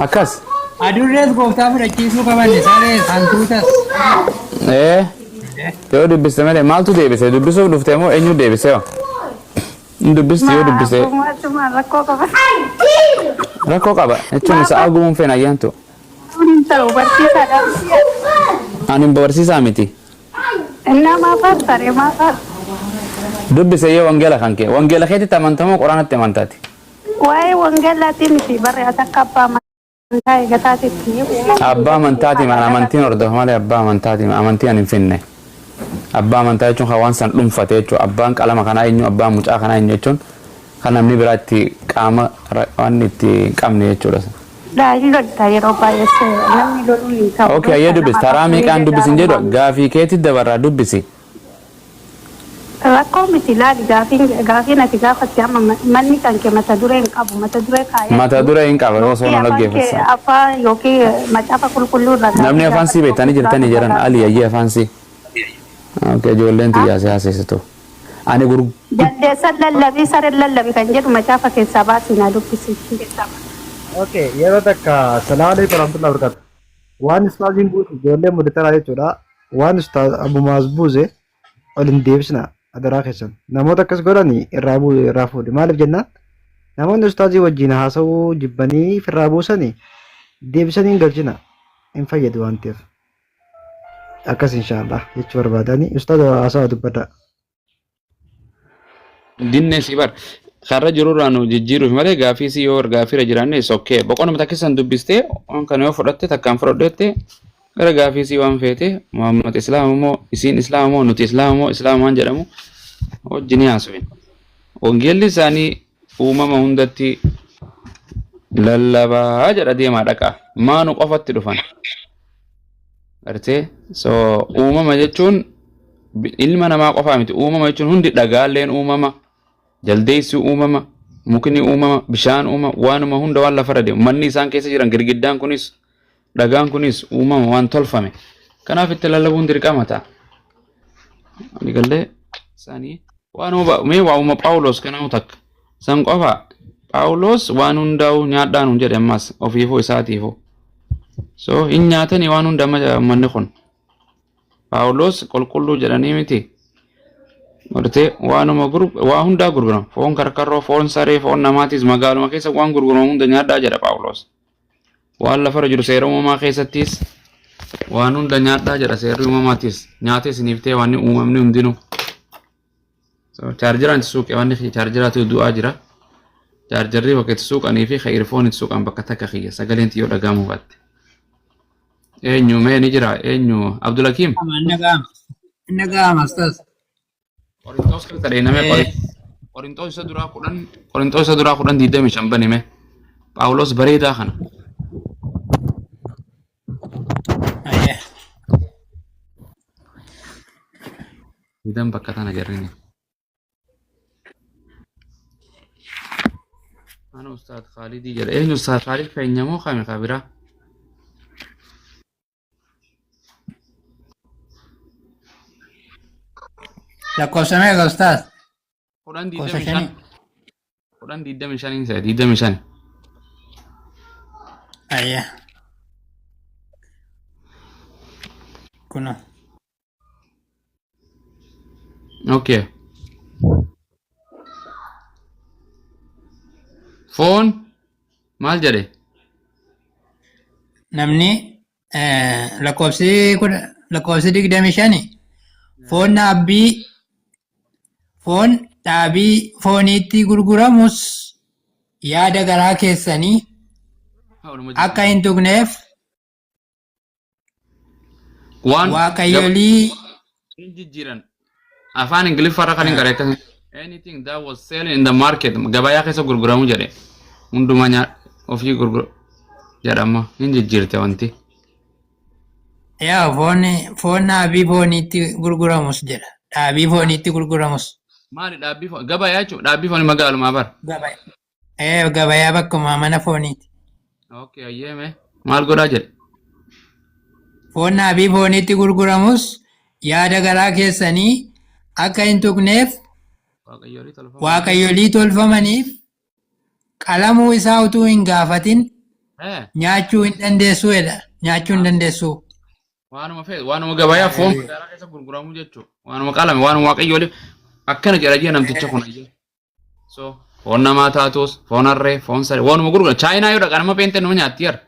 Akkas. Adurrees gooftaa fudhachiisuu qaban isaanis hantuutas. Yoo dubbiste malee maaltu deebise? Dubbisuuf dhuftee moo eenyu deebise yoo? Dubbisti yoo dubbise. Rakkoo qaba. Rakkoo qaba. Jechuun isa arguun feena ayyaantu. Ani barsiisaa miti. Nama fassare maafar. Dubbise yoo wangeela kan kee. Wangeela keetitti amantamoo quraanatti amantaati? Waa'ee wangeelaatii miti barreeffata akka abbaa amantaa eegataatitti. Abbaa amantaati maan amantiin hordofa malee abbaa amantaati amantii ani hin finne. Abbaa amantaa jechuun kan waan san dhuunfate jechuudha. Abbaan qalama kanaa eenyu abbaan mucaa kanaa eenyu jechuun kan namni biraa itti qaama waan itti hin qabne jechuudha. Daa'imni yeroo baay'ee namni loluun hin ta'u. Okay, ayyee dubbisi. Taraa meeqaan dubbisin jedhu gaafii keetti dabarraa dubbisi. Rakkoo miti laali gaafiin ati gaafatti amma manni kan kee mata duree hin qabu mata duree kaayee. Mata duree hin qabu osoo na dhaggeeffatu. Afaan yookiin macaafa qulqulluu irraa. Namni afaan sii beektanii jirtanii jiran Ali ayyee afaan sii. Okay, ijoolleen xiyyaasee haasessitu. Ani gurgu. Jaldeessan lallabii sareen lallabii kan jedhu macaafa keessaa baasii na dubbisi. Okay, yeroo takka salaamu alaikum warahmatullahi wabarakatuh. Waan ustaaziin buusu ijoolleen mudataraa jechuudha. Waan ustaaz Abu Maaz buuse ol hin deebisna adaraa keessan. Namoota akkas godhanii irraa fuudhe. Maaliif jennaan? Namoonni ustaazii wajjin haasawuu jibbanii firraa buusanii deebisanii hin galchina. Hin fayyadu waan ta'eef. Akkas inshaallah jechuu barbaadanii ustaaza haasawaa dubbadha. Dinne si bar. Karra jirurraa nu jijjiiruuf malee gaafii si yoo gaafiirra jiraanne sokkee boqonnuma takkisan dubbistee waan kana yoo fudhatte takkaan fudhadheette gara gaafii si waan feete Muhammad Islaama moo isiin Islaama moo nuti Islaama moo Islaamaan jedhamu wajjin haasawin. Wangeelli isaanii uumama hundatti lallabaa jedha deemaa dhaqa. Maanu qofatti dhufan. Gartee so uumama jechuun ilma namaa qofaa miti. Uumama jechuun hundi dhagaalleen uumama. Jaldeessi uumama, mukni uumama, bishaan uumama, waanuma hunda waan lafarra deemu. Manni isaan keessa jiran girgiddaan kunis, dhagaan kunis uumama waan tolfame. Kanaaf itti lallabuun dirqama ta'a. Ani gallee isaanii waanuma mee waa'uma Phaawulos kanaa'u takka. San qofa Phaawulos waan hundaa'u nyaadhaan hin jedhe ammas ofiifuu isaatiifuu. So hin nyaatanii waan hunda manni kun. Phaawulos qulqulluu jedhanii miti. Murtee waanuma waa hundaa gurguramu foon karkarroo foon saree foon namaatis magaaluma keessa waan gurguramu hunda nyaadhaa jedha Phaawulos. Waan lafarra jiru seera uumamaa keessattis waan hunda nyaadhaa jedha seerri uumamaatis nyaata isiniif ta'e waan uumamni hundinuu. Chaarjiraan itti suuqee waan chaarjiraatu du'aa jira. Chaarjarrii bakka itti suuqanii fi earfoon itti suuqan bakka takka kiyya sagaleen xiyyoo dhagahamuu batte. Eenyu mee ni jira eenyu Abdulakiim. Nagaama ustaz. Qorintoos keessa dheename Qorintoos isa duraa kudhan diidami shan banime Phaawulos bareedaa kana. Diidam bakka tana jarrini. Ana Ustaad Khaalidii jedha. Eenyu Ustaad Khaalid feenyamoo kame kabiraa? Lakkoofsa meeqa ustaz? Kudhan diidami shaniin se'a diidami shan. Ayya. Kuna. Okay. Foon maal jedhe? Namni lakkoofsi 25 foon dhaabii fooniitti gurguramus yaada garaa keessanii akka hin tuqneef waaqayyolii hin jijjiiran afaan ingiliffaarra kan hin qareekkan anything that was selling in the market gabayaa keessa gurguramu jedhe hundumaa ofii gurgura jedhama hin jijjiirte wanti. Yaa foon dhaabii fooniitti gurguramus jedha. Dhaabii fooniitti gurguramus. Maali dhaabbii foon gabayaa jechuudha dhaabbii foon magaalumaa bara. Gabayaa bakkuma mana fooniiti. Okay ayyeeme maal godhaa jedhe. Foon dhaabii fooniitti gurguramus yaada garaa keessanii akka hin tuqneef waaqayyolii tolfamaniif alamuu isaa utuu hin gaafatin Eh, nyaachuu hin dandeessu jedha. Nyaachuu hin dandeessu. waanuma fe'e waanuma gabayaa foon magaalaa keessa gurguramu jechuudha. Waanuma qalame waanuma waaqayyoolii akkana jedha jee namticha kun ajee. So foon namaa taatus foon harree foon saree waanuma gurgura chaayinaa yoo dhaqan amma peente nama nyaatti jira.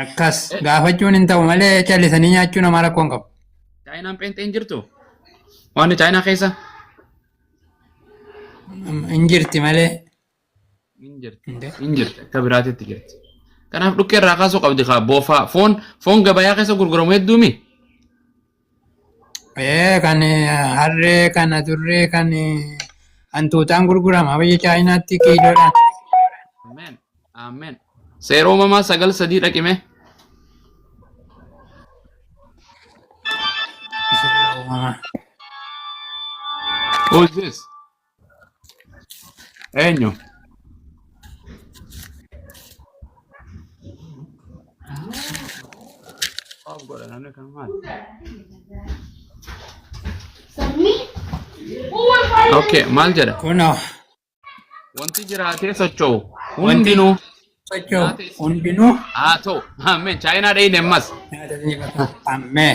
Akkas gaafachuun hin ta'u malee callisanii nyaachuu namaa rakkoo hin qabu. Chaayinaan peente hin jirtu. Waan chaayinaa keessa Hin jirti malee. hin jirti. Hin jirti akka biraatitti jirti. Kanaaf dhukkee irraa kaasuu qabdi kaa boofaa foon gabayaa keessa gurguramu hedduumi. Kan harree kan adurree kan hantuutaan gurgurama biyya chaayinaatti kiiloodhaan. Amen. Amen. Seera uumamaa 9:3 dhaqime. Who is this? Eenyu? Maal godha namni kan maali? Okay, maal jedha? Kunoo Wanti jiraatee socho'u hundinuu sochoo hundinuu haa ta'u. Amen. Chaayinaa dhayine ammas. ammee.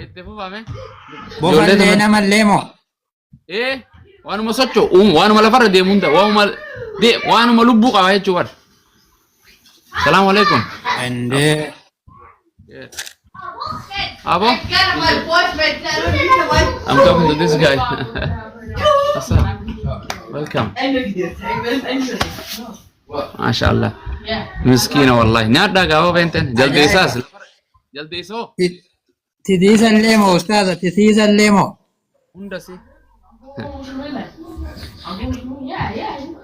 Itti fufame. Bofallee namallee moo? Waanuma socho'u waanuma lafarra deemu hunda waanuma lubbuu qaba jechuu bara. Salaamu alaikum. Endee. Abo? I'm talking to this guy. What's up? Welcome. MashaAllah. Miskiina wallahi. Nyaadhaa gaafa beenten. Jaldeessaas. Jaldeessoo. Titiisallee moo ustaaza titiisallee moo? Hundasi.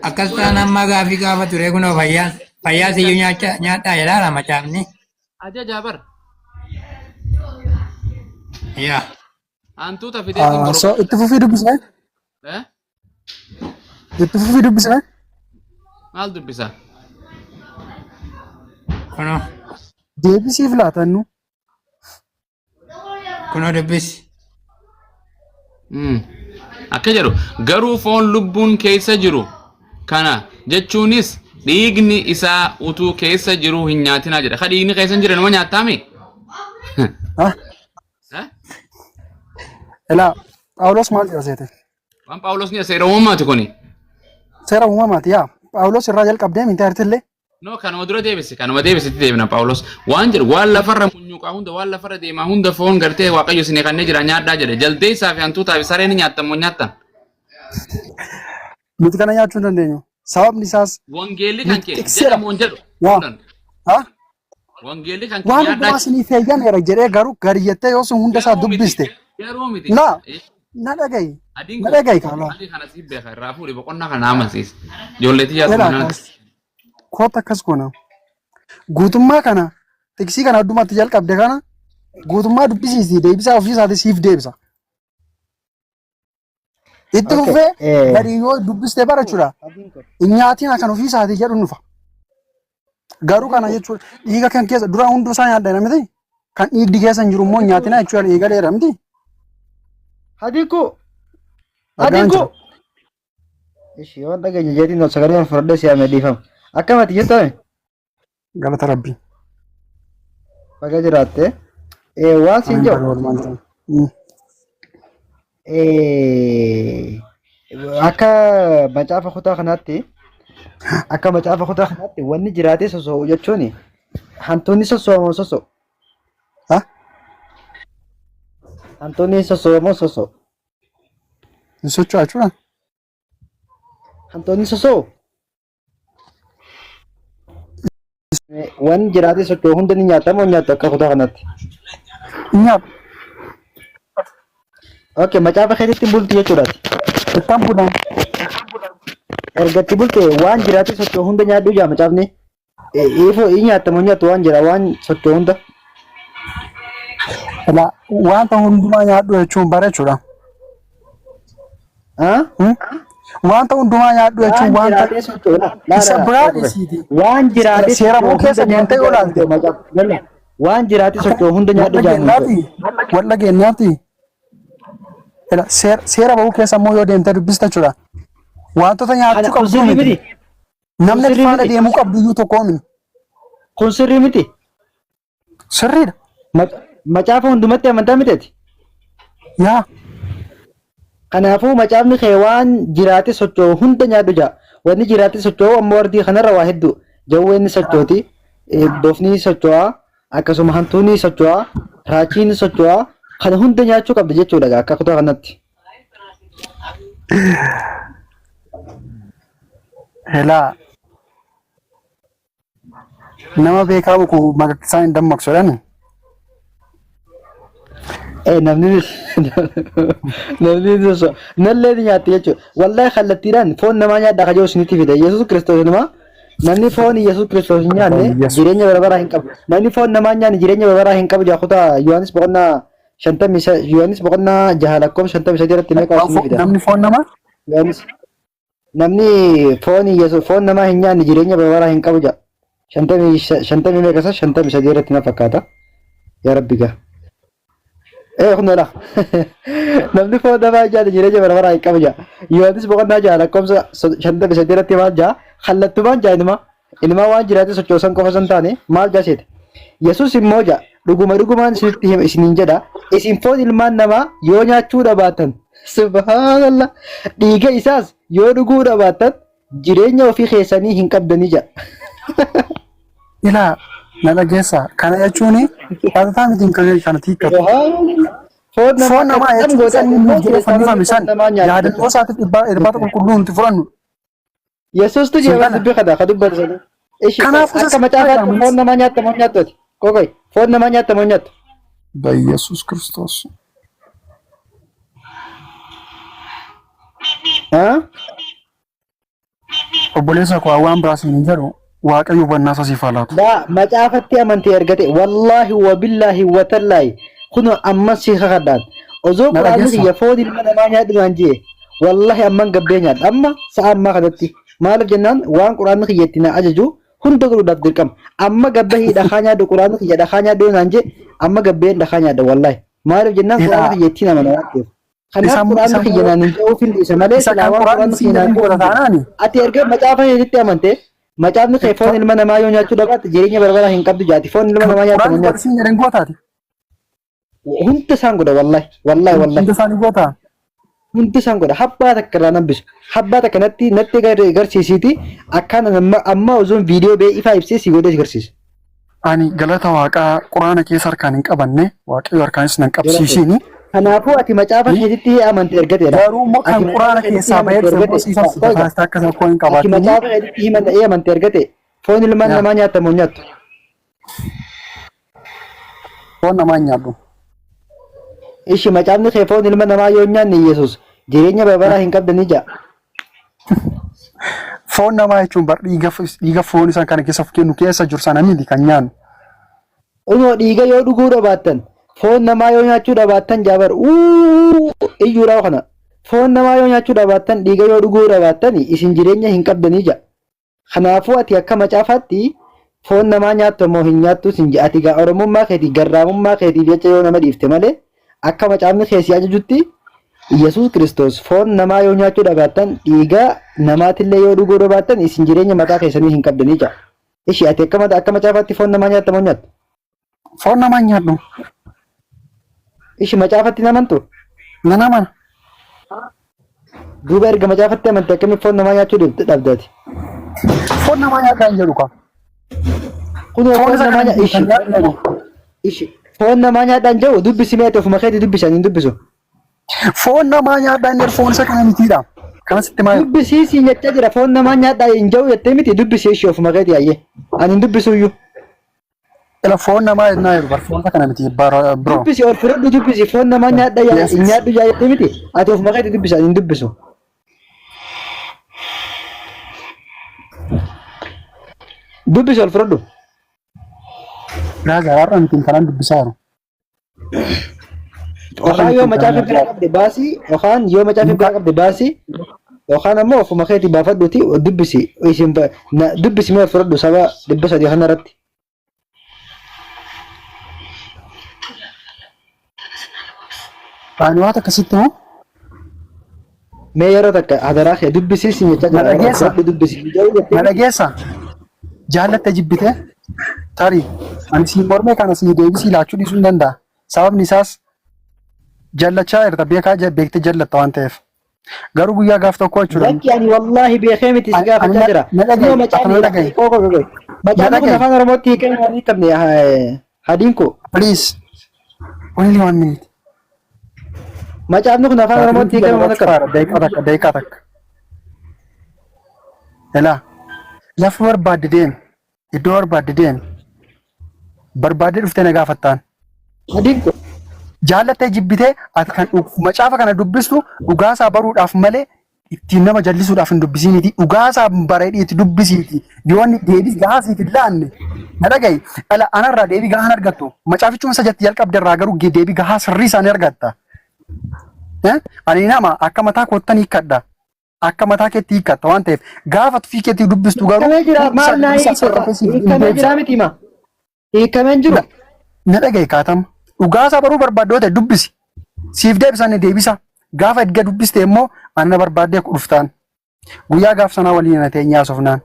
Akkas ta'an amma gaafii gaafa ture kunoo fayyaa siyyuu nyaadhaa jedhaa macaafni. Ajajaa bara. Yaa. Hantuuta fidee So itti fufii dubbisnee? Eh? Itti fufii dubbisnee? Maal dubbisaa? Kunoo Deebisiif laatannu. kunoo dubbisi. Akka jedhu garuu foon lubbuun keessa jiru kana jechuunis dhiigni isaa utuu keessa jiru hin nyaatinaa jedha. Ka dhiigni keessa hin jirre nama nyaattaami? Ah, Elaa Phaawulos maal jedha seete? Waan Phaawulos ni seera uumamaati kuni. Seera uumamaati yaa. Phaawulos irraa jalqabdee minti artillee. No, kanuma dura deebisi. Kanuma deebisitti deebina Phaawulos. Waan jedhu waan lafarra munyuuqaa hunda waan lafarra deemaa hunda foon gartee Waaqayyo isin kannee jira nyaadhaa jedhe. Jaldeessaa fi hantuutaa fi sareen nyaattan moo nyaattan? Nuti kana nyaachuu hin dandeenyu. Sababni isaas Wangeelli kan kee jedhamu hin jedhu. haa? Wangeelli kan kee Waan nyaadhaa. hundumaa isinii feeyyameera jedhee garuu gadi jettee yoo sun hunda isaa dubbiste. Yeroo miti. Laa na dhagayi. Na dhagayi kaalaa. Adii kana siif beeka irraa fuudhi boqonnaa kana amansiisa. Ijoolleetii yaadu Elaa kanaan. kaas. Koota akkas goona. Guutummaa kana tiksii kana addumatti jalqabde kana guutummaa dubbisiisii deebisaa ofii isaatii siif deebisa. Itti fufee gadi yoo dubbistee barachuudha. Nyaatiin kan ofii isaatii jedhu nufa. Garuu kana jechuudha dhiiga kan keessa dura hunduu isaa nyaadha miti. Kan dhiigdi keessa hin jiru immoo nyaatina jechuudha dhiiga dheera miti. Hadiku. Dhagaan Hadiku. jira. Ishi waan dhageenya jeetiin sagalee fardee si'amee dhiifama. Akkamati jettame Galata rabbii. baga jiraatte. Waan siin jedhu akka macaafa kutaa kanaatti wanni jiraatee soso'u jechuun hantuunni soso'amoo soso'u. Ha? Hantuunni soso'amoo soso'u. Hin socho'aa jechuudha. Hantuunni soso'u. Wanni jiraatee socho'u hunda ni nyaatamoo nyaatu akka kutaa kanaatti. Nyaata. Okay, macaafa keessatti bulti jechuudhaati. Ittaan budaan. Ergatti bulte waan jiraatee socho'u hunda nyaadhu jaa macaafni. Ifoo ii nyaatamoo nyaatu waan jira waan socho'u hunda. Elaa wanta hundumaa nyaadhu jechuun bareechuudha. Wanta hundumaa nyaadhu jechuun wanta isa biraa dhiisiiti. Waan jiraatee seera moo keessa deemtee yoo ilaalte. Waan jiraatee socho'u hunda nyaadhu jaa. Walla geenyaati. Seera bahuu keessa immoo yoo deemtee dubbista jechuudha. Wantoota nyaachuu kun qabdu sirrii miti. miti. Namni sirrii faana miti. deemuu qabdu iyyuu tokko miti. Kun sirrii miti. Sirriidha. Macaafa hundumatti amantaa miteeti. Yaa Kanaafuu macaafni kee waan jiraate socho'u hunda nyaadhu jaa. Wanni jiraate socho'u ammoo ardii kanarra waa hedduu. Jawween ni sochooti, bofni socho'a, akkasuma hantuun ni socho'a, raachiin ni socho'a. Kana hunda nyaachuu qabda jechuudha akka kutaa kanatti. helaa nama beekamu kun maqaa hin dammaqsuudhaan Namni so nallee ni nyaatti jechuudha. Wallahi kallattiidhaan foon namaa nyaadhaa kajoo isinitti fida. Yesuus Kiristoos nama namni foon Yesuus Kiristoos hin nyaanne jireenya barabaraa hin qabu. Namni foon namaa nyaanne jireenya barabaraa hin qabu jaakutaa Yohaanis boqonnaa 50 Yohaanis boqonnaa 6 lakkoofsa 53 irratti meeqa isinitti fida. namni foon namaa Yohaanis namni foon Yesuus foon namaa hin nyaanne jireenya barabaraa hin qabu jaa. 50 meeqa isa 53 irratti na fakkaata. Yaa Rabbi gaa. Kunoo namni foon namaa hin nyaanne jireenya barabaraa hin qabu jaa. Yohaanis boqonnaa 6 lakkoofsa 53 irratti maal jaa? Kallattumaan jaa ilmaa waan jiraate sochoosan qofa san taane maal jaa seete? Yesuus immoo jaa dhugumaan isiniin jedha isin foon ilmaan namaa yoo nyaachuu dhabaatan subhaanallah dhiiga isaas yoo dhuguu dhabaatan jireenya ofii keessanii hin qabdanii jaa. ilaa na dhageessa kana jechuun dhalotaa mitiin kana tiikkatu. Foon namaa jechuun san nuuf jedhee fannifame san yaadannoo isaatiif irbaata qulqulluu nuti fudhannu. Yesuus tu jeeban dubbii kana dubbatu sanii. Kanaafuu Akka macaafaatti foon namaa nyaattamoo nyaattooti. Kokoy foon namaa nyaattamoo nyaattu. Yesuus Kiristoos. Obboleessa koo waan biraas hin jedhu Waaqayyo hubannaa isaa siif haa laatu. Macaafatti amantee ergate wallaahi wabillaahi watallaahi kunoo ammas si kakadhaan osoo quraanni kiyya foon ilma namaa nyaadhinaan jee wallaahi amman gabbee nyaadha amma sa'a ammaa kanatti maaliif jennaan waan quraanni kiyya itti na ajaju hunda godhuudhaaf dirqama amma gabbahii dhakaa nyaadhu quraanni kiyya dhakaa nyaadhu naan jee amma gabbeen dhakaa nyaadha wallaahi maaliif jennaan quraanni kiyya itti nama waan ta'eef. Kanaaf quraanni kiyya naan hin ta'uuf hin dhiisa malee silaa waan quraanni kiyya naan ta'uuf ati erga macaafa itti amantee macaafni kee foon ilma namaa yoo nyaachuu dhabaate jireenya barabaraa hin qabdu jaati foon ilma namaa nyaatamu nyaatu. Hunda isaan godha wallahi. Hunda isaanii goota. Hunda isaan godha habbaa takka irraa nabbisu habbaa takka natti agarsiisiiti akkaan amma osoon viidiyoo bee ifaa ibsee si godhee agarsiisa. Ani galata waaqaa quraana keessa harkaan hin qabanne waaqayyo harkaanis nan qabsiisini. Kanaafuu ati macaafa keetitti amante ergateedha. Garuu immoo kan quraana keessaa bahee dhufu akka tokko hin qabaatu. Ati macaafa keetitti himanna'ee amante ergate foon ilma namaa nyaatamu nyaattu. Foon namaa nyaadhu. Ishi macaafni kee foon ilma namaa yoo nyaanne Yesuus jireenya barabaraa hin qabdanii jaa. Foon namaa jechuun bar dhiiga foon isaan kana keessa kennu keessa jiru sana miti kan nyaannu. Unoo dhiiga yoo dhuguu dhabaattan foon namaa yoo nyaachuu dhabaattan jaabar iyyuu raawwa kana foon namaa yoo nyaachuu dhabaattan dhiiga yoo dhuguu dhabaattan isin jireenya hin qabdanii jaa. Kanaafuu ati akka macaafaatti foon namaa nyaattu immoo hin nyaattu sin jaa ati oromummaa keetii garraamummaa keetiif jecha yoo nama dhiifte malee akka macaafni keessi ajajutti Yesuus Kiristoos foon namaa yoo nyaachuu dhabaattan dhiiga namaatillee yoo dhuguu dhabaattan isin jireenya mataa keessanii hin qabdanii jaa. Ishi ati akka macaafaatti foon namaa nyaattamoo nyaattu. Foon namaa nyaadhu. Ishi macaafatti namantu? Nan amana. Duuba erga macaafatti amante akkamitti foon namaa nyaachuu dhabdaati? Foon namaa nyaadhaa hin jedhu kaa. Kunoo foon namaa nyaadhaa ishi foon namaa nyaadhaa hin jedhu dubbisi mee ofuma keetii dubbisan hin dubbisu. Foon namaa nyaadhaa hin jedhu foon isa kana mitiidha. Kanasitti maal? Dubbisiisii jechaa jira foon namaa nyaadhaa hin jedhu jettee miti dubbisi ishi ofuma keetii ayyee. Ani hin dubbisu iyyuu. Ila foon namaa jennaa jiru bar foon isa kana miti bro. Dubbisi ol fudhadhu dubbisi foon namaa nyaadhaa nyaadhu jettee miti ati ofuma keetii dubbisa ani hin dubbisu. Dubbisi ol fudhadhu. Raga har'a mitiin kanaan dubbisaa jiru. Yookaan yoo macaafa biraa qabde baasii yookaan yoo macaafa biraa qabde baasii yookaan ammoo ofuma keetii baafadhuuti dubbisi isin dubbisi mee ol fudhadhu saba 300 kana irratti. Ani waan akkasitti moo? Mee yeroo takka adaraa kee dubbisiisi jecha Madageessa jaallatte jibbite tarii ani si mormee kana si deebisii laachuu dhiisuu hin danda'a. Sababni isaas jaallachaa irra beektee jaallatta waan ta'eef. Garuu guyyaa gaaf tokko jechuudha. Bakki ani wallaahi beekee miti si gaafachaa jira. Macaafni kun afaan Oromootti hiikamee waan hiikamne hadiin ko. Please. Only 1 minute. Macaafni kun afaan Oromootti hiikamee waan akka. Daqiiqaa takka. Elaa. Lafa barbaadde deemi. Iddoo barbaadde deemi. Barbaadde dhuftee na gaafattaan. Hadiin ko. Jaallattee jibbitee ati kan macaafa kana dubbistu dhugaasaa baruudhaaf malee ittiin nama jallisuudhaaf hin dubbisiiniti. Dhugaasaa bareedii itti dubbisiiti. Yoo inni deebii gahaasiif hin laanne na dhagahi. Ala anarraa deebii gahaan argattu. Macaafichuma sajatti jalqabdarraa garuu deebii gahaa sirrii isaanii argatta. Ani nama akka mataa koottan hiikkadha. Akka mataa keetti hiikkatta waan ta'eef gaafa tufii keetti dubbistu garuu. Hiikamee jira maal naa hiikamee jira miti hima. Hiikamee jiru. Na dhagahi kaatama. Dhugaasaa baruu barbaaddoota dubbisi. Siif deebisan deebisa. Gaafa edga dubbiste immoo anna barbaaddee dhuftaan. Guyyaa gaaf sanaa waliin na teenyaa haasofnaan.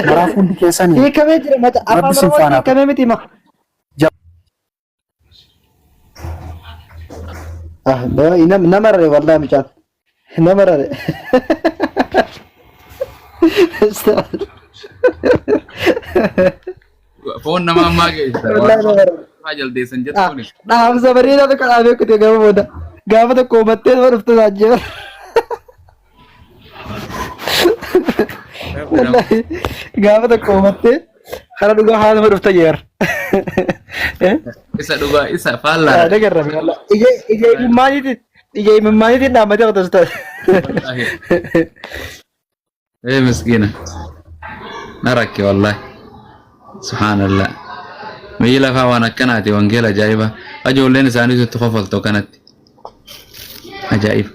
Maraaf hundi keessanii. Hiikamee jira mata afaan Oromoo hiikamee miti hima. Nama rare wallaahi mucaan. Nama rare. Foon nama ammaa geessa. Jaldeessan jettuuni. Dhaamsa bareedaa tokko dhaabee kutee gama booda gaafa tokko hubattee nama dhufte saajjee. Gaafa tokko hubattee kana dhugaa haa nama dhufte jeer. Isa dhugaa isa faallaa. Dhagarrame wallaa. Ija imimmaaniitiin dhaammatee qotos ta'e. Miskiina. Na rakke wallaahi. Subhaanallah. Miyyi lafaa waan akkanaati wangeela ajaa'iba. Ijoolleen isaanii itti qofaltu kanatti. Ajaa'iba.